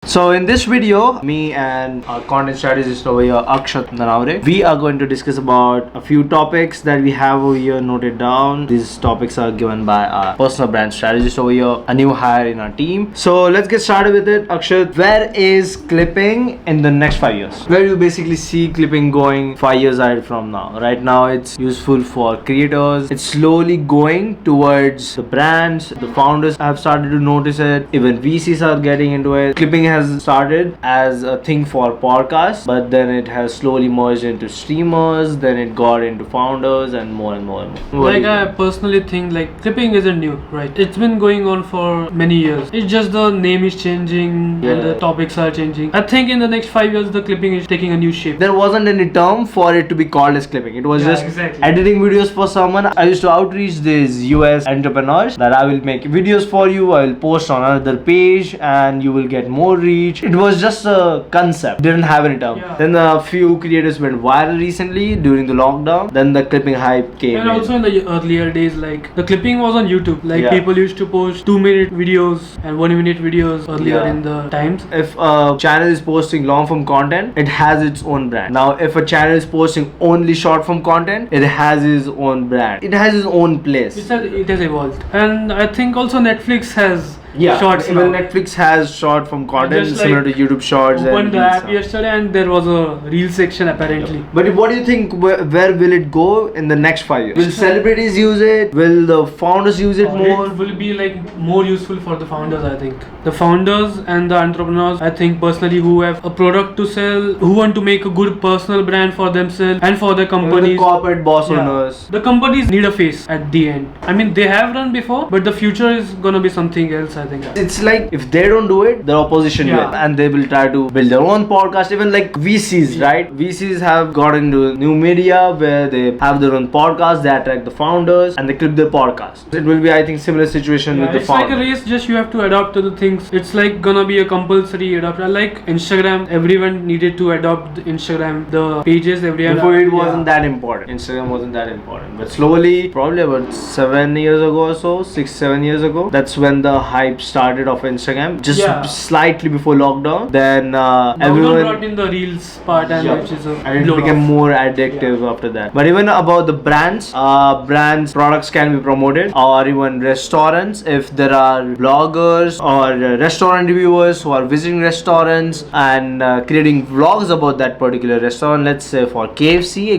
So in this video, me and our content strategist over here, Akshat Nanaure, we are going to discuss about a few topics that we have over here noted down. These topics are given by our personal brand strategist over here, a new hire in our team. So let's get started with it. Akshat, where is clipping in the next 5 years? Where do you basically see clipping going 5 years ahead from now? Right now, it's useful for creators. It's slowly going towards the brands. The founders have started to notice it. Even VCs are getting into it. Clipping has started as a thing for podcasts, but then it has slowly merged into streamers, then it got into founders and more and more and more. Like I personally think like clipping isn't new, right? It's been going on for many years. It's just the name is changing and the topics are changing. I think in the next 5 years the clipping is taking a new shape. There wasn't any term for it to be called as clipping. It was just editing videos for someone. I used to outreach these US entrepreneurs that I will make videos for you, I will post on another page and you will get more reach. It was just a concept, didn't have any term. Then a few creators went viral recently during the lockdown. Then the clipping hype came and also in the earlier days, like the clipping was on YouTube. Like people used to post 2-minute videos and 1-minute videos earlier in the times. If a channel is posting long form content, it has its own brand. Now if a channel is posting only short form content, it has its own brand. It has its own place. It has evolved. And I think also Netflix has shorts. Even Netflix has short form content similar to YouTube Shorts. Opened the app yesterday and there was a reel section apparently. But what do you think? Where will it go in the next 5 years? Will celebrities use it? Will the founders use it more? It will be like more useful for the founders. I think the founders and the entrepreneurs, I think personally, who have a product to sell, who want to make a good personal brand for themselves and for the companies. The corporate boss owners. The companies need a face at the end. I mean, they have run before, but the future is gonna be something else. I think it's like if they don't do it, the opposition will, and they will try to build their own podcast. Even like VCs, right? VCs have got into new media where they have their own podcast. They attract the founders and they clip their podcast. It will be, I think, similar situation with the founders. It's like a race. Just you have to adapt to the things. It's like gonna be a compulsory adapt. Like Instagram, everyone needed to adopt Instagram. The pages, everyone. Before it wasn't that important. Instagram wasn't that important, but slowly, probably about 7 years ago or so, 6-7 years ago, that's when the hype started of Instagram, just slightly before lockdown. Then everyone brought in the reels part and it became more addictive after that. But even about the brands, products can be promoted, or even restaurants. If there are bloggers or restaurant reviewers who are visiting restaurants and creating vlogs about that particular restaurant, let's say for KFC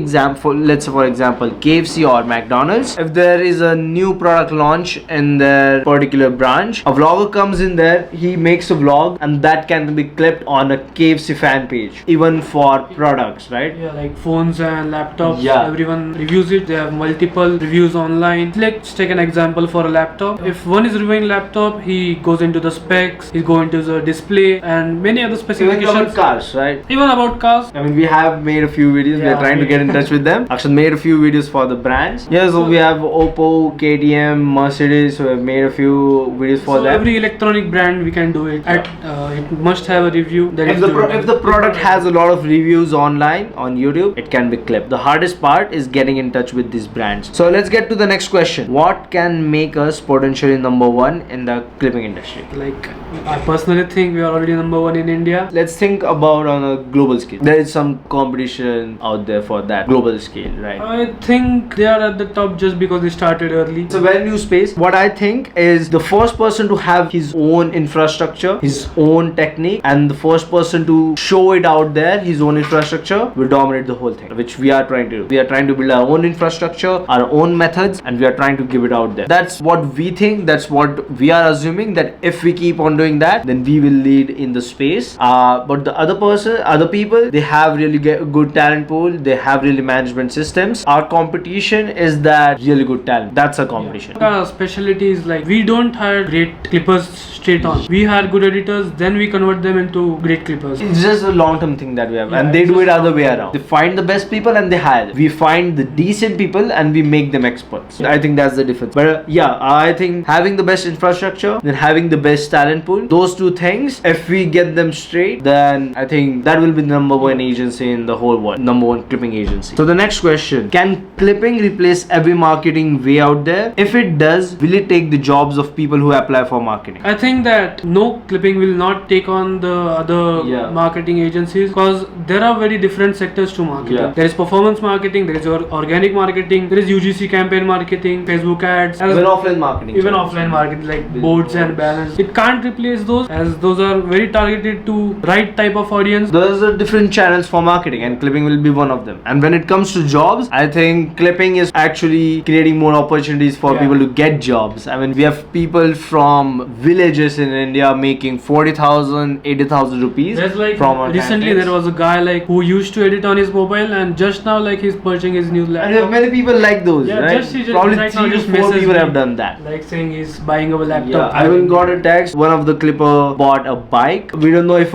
let's say for example KFC or McDonald's, if there is a new product launch in their particular branch, a vlogger comes in there, he makes a vlog and that can be clipped on a KFC fan page, even for products, right? Like phones and laptops, everyone reviews it. They have multiple reviews online. Let's take an example for a laptop. If one is reviewing laptop, he goes into the specs, he goes into the display and many other specifications. Even about cars, right? Even about cars. I mean, we have made a few videos. We are trying to get in touch with them. Actually made a few videos for the brands. So we have Oppo, KTM, Mercedes, so we have made a few videos for them. Every electronic brand we can do it. It must have a review. If the product has a lot of reviews online on YouTube, it can be clipped. The hardest part is getting in touch with these brands. So let's get to the next question. What can make us potentially number one in the clipping industry? Like I personally think we are already number one in India. Let's think about on a global scale. There is some competition out there for that global scale, right? I think they are at the top just because they started early. It's a very new space. What I think is the first person to have his own infrastructure, his own technique, and the first person to show it out there, his own infrastructure, will dominate the whole thing, which we are trying to do. We are trying to build our own infrastructure, our own methods, and we are trying to give it out there. That's what we think. That's what we are assuming, that if we keep on doing that, then we will lead in the space. But the other people, they have really good talent pool. They have really management systems. Our competition is that really good talent. That's a competition. Our specialty is like we don't hire great clippers straight on. We hire good editors, then we convert them into great clippers. It's just a long-term thing that we have, and they do it other way around. They find the best people and they hire them. We find the decent people and we make them experts. I think that's the difference. But I think having the best infrastructure, then having the best talent pool, those two things, if we get them straight, then I think that will be the number one agency in the whole world, number one clipping agency. So the next question: can clipping replace every marketing way out there? If it does, will it take the jobs of people who apply for for marketing? I think that no, clipping will not take on the other marketing agencies, because there are very different sectors to marketing. There is performance marketing, there is your organic marketing, there is UGC campaign marketing, Facebook ads, even offline marketing. Even offline marketing like boards and banners. It can't replace those, as those are very targeted to right type of audience. Those are different channels for marketing, and clipping will be one of them. And when it comes to jobs, I think clipping is actually creating more opportunities for people to get jobs. I mean, we have people from villages in India making 40,000, 80,000 rupees. There's like from our recently campaigns. there was a guy like who used to edit on his mobile, and just now like he's purchasing his new laptop. And there are many people like those, right? Probably right 3 to 4 people have done that. Like saying he's buying a laptop. Yeah, I even got a text. One of the clipper bought a bike. We don't know if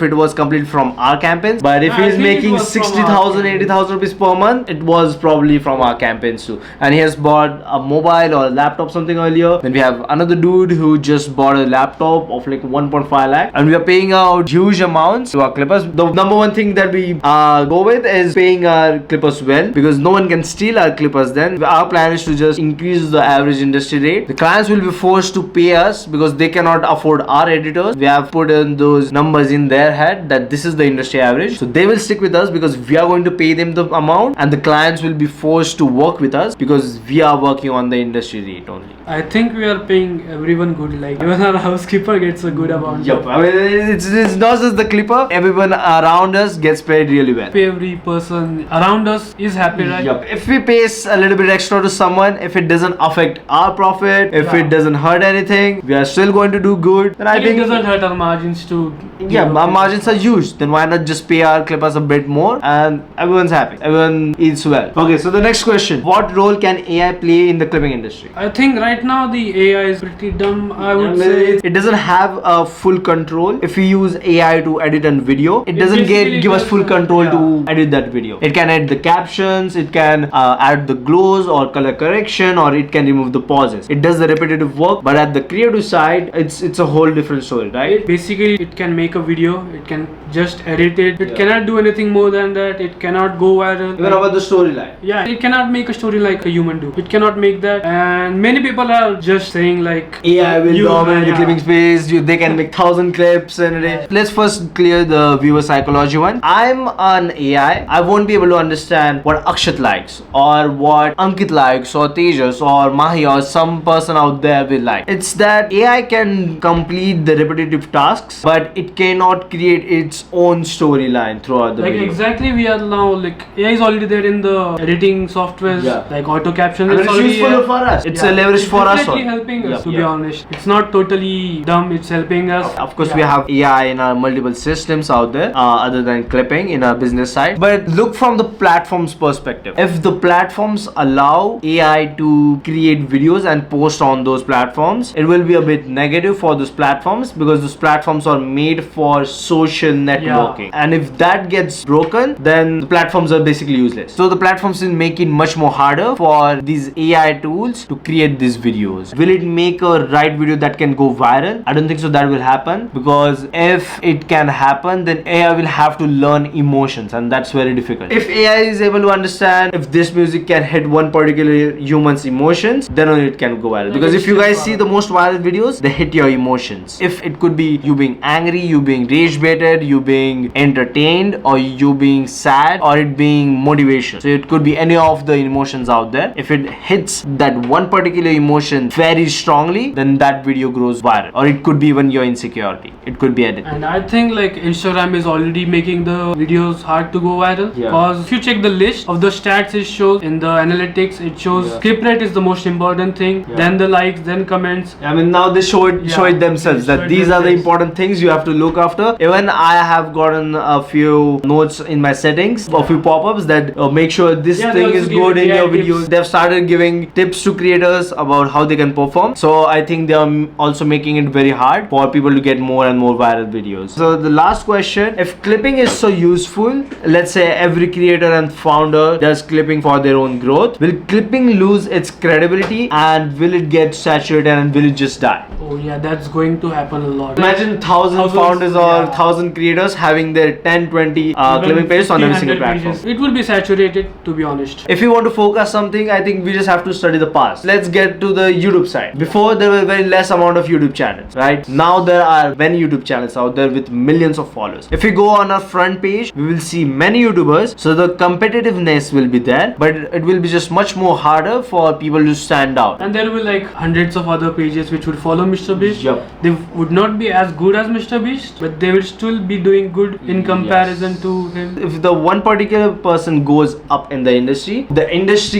it was complete from our campaigns, but if he's making 60,000, 80,000 rupees per month, it was probably from our campaigns too. And he has bought a mobile or a laptop something earlier. Then we have another dude who just bought a laptop of like 1.5 lakh, and we are paying out huge amounts to our clippers. The number one thing that we go with is paying our clippers well, because no one can steal our clippers. Then our plan is to just increase the average industry rate. The clients will be forced to pay us because they cannot afford our editors. We have put in those numbers in their head that this is the industry average, so they will stick with us because we are going to pay them the amount, and the clients will be forced to work with us because we are working on the industry rate only. I think we are paying everyone good, like even our housekeeper gets a good amount. Yep, I mean it's not just the clipper, everyone around us gets paid really well. Every person around us is happy, right? Yep. If we pay a little bit extra to someone, if it doesn't affect our profit, if it doesn't hurt anything, we are still going to do good. Then I think it doesn't hurt our margins too. Yeah, our margins are huge. Then why not just pay our clippers a bit more and everyone's happy. Everyone eats well. Okay, so the next question. What role can AI play in the clipping industry? I think right now the AI is pretty dumb, I would say. It doesn't have a full control. If we use AI to edit a video, it doesn't give us full control to edit that video. It can edit the captions, it can add the glows or color correction, or it can remove the pauses. It does the repetitive work, but at the creative side, it's a whole different story, right? Basically, it can make a video, it can just edit it. It cannot do anything more than that. It cannot go viral. Even about the storyline. Yeah, it cannot make a story like a human do. It cannot make that. And many people are just saying like AI will dominate the clipping space. They can make 1,000 clips in a day. Let's first clear the viewer psychology one. I'm an AI. I won't be able to understand what Akshat likes, or what Ankit likes, or Tejas, or Mahi, or some person out there will like. It's that AI can complete the repetitive tasks, but it cannot create its own storyline throughout the video. Exactly, we are now like AI is already there in the editing softwares, like auto caption. And it's useful for us. It's a leverage for us. It's definitely helping us, to be honest. It's not totally dumb. It's helping us. Of course, we have AI in our multiple systems out there, other than clipping in our business side. But look from the platform's perspective. If the platforms allow AI to create videos and post on those platforms, it will be a bit negative for those platforms, because those platforms are made for social networking. And if that gets broken, then the platforms are basically useless. So the platforms will make it much more harder for these AI tools to create these videos. Will it make a right video that can go viral? I don't think so that will happen, because if it can happen, then AI will have to learn emotions, and that's very difficult. If AI is able to understand if this music can hit one particular human's emotions, then only it can go viral. Because if you guys see the most viral videos, they hit your emotions. If it could be you being angry, you being rage baited, you being entertained, or you being sad, or it being motivation. So it could be any of the emotions out there. If it hits that one particular emotion very strongly, then that video goes viral. Or it could be even your insecurity. It could be anything. And I think like Instagram is already making the videos hard to go viral, because if you check the list of the stats it shows in the analytics, it shows clip rate is the most important thing, then the likes, then comments. I mean, now they show it themselves that these are the important things you have to look after. Even I have gotten a few notes in my settings, a few pop-ups that make sure this thing is good in your videos. They've started giving tips to creators about how they can perform. So I think they are also making it very hard for people to get more and more viral videos. So the last question, if clipping is so useful, let's say every creator and founder does clipping for their own growth, will clipping lose its credibility, and will it get saturated, and will it just die? Oh yeah, that's going to happen a lot. Imagine 1,000 founders or 1,000 creators creators having their 10, 20 clipping pages on every single platform. It will be saturated, to be honest. If you want to focus something, I think we just have to study the past. Let's get to the YouTube side. Before, there were very less amount of YouTube channels, right? Now there are many YouTube channels out there with millions of followers. If we go on our front page, we will see many YouTubers, so the competitiveness will be there, but it will be just much more harder for people to stand out. And there will be like hundreds of other pages which would follow Mr. Beast. Yup. They would not be as good as Mr. Beast, but they will still be doing good in comparison to him. If the one particular person goes up in the industry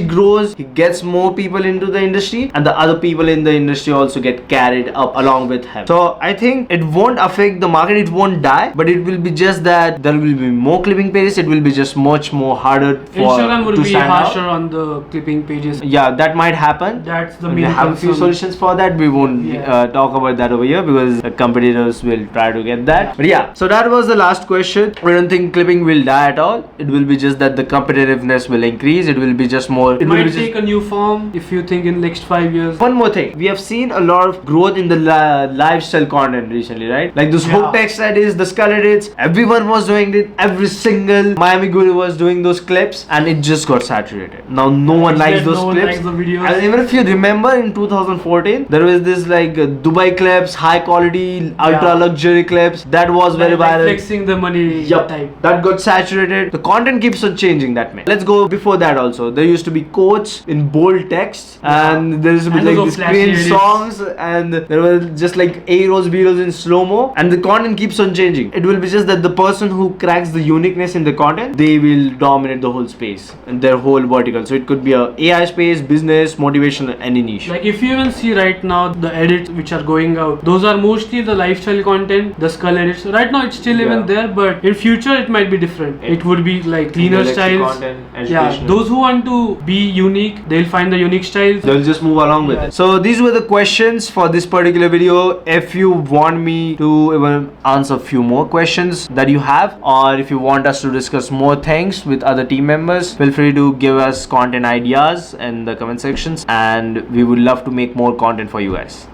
grows, he gets more people into the industry, and the other people in the industry also get carried up along with him. So I think it won't affect the market, it won't die, but it will be just that there will be more clipping pages. It will be just much more harder for Instagram will to be stand harsher out. on the clipping pages. Yeah, that might happen. That's the We main have a few concern. solutions for that. We won't talk about that over here because the competitors will try to get that. But yeah, so that was the last question. We don't think clipping will die at all. It will be just that the competitiveness will increase. It will be just more. It might take a new form if you think in next 5 years. One more thing, we have seen a lot of growth in the lifestyle content recently, right? Like this whole tech studies, the skull edits, everyone was doing it. Every single Miami guru was doing those clips, and it just got saturated. Now no one likes those clips. Likes the videos. And even if you remember in 2014, there was this like Dubai clips, high quality, ultra luxury clips that was very viral. Flexing the money type. That got saturated. The content keeps on changing, that man. Let's go before that also. There used to be quotes in bold text, and there used to be like these Korean songs, and there were just like A-rolls, B-rolls in slow-mo, and the content keeps on changing. It will be just that the person who cracks the uniqueness in the content, they will dominate the whole space and their whole vertical. So it could be a AI space, business, motivation, any niche. Like if you even see right now the edits which are going out, those are mostly the lifestyle content, the skull edits. Right now it's still even there, but in future it might be different. It would be like cleaner styles. Yeah, those who want to be unique, they'll find the unique styles. They'll just move along with it. So these were the questions for this particular video. If you want me to even answer a few more questions that you have, or if you want us to discuss more things with other team members, feel free to give us content ideas in the comment sections, and we would love to make more content for you guys.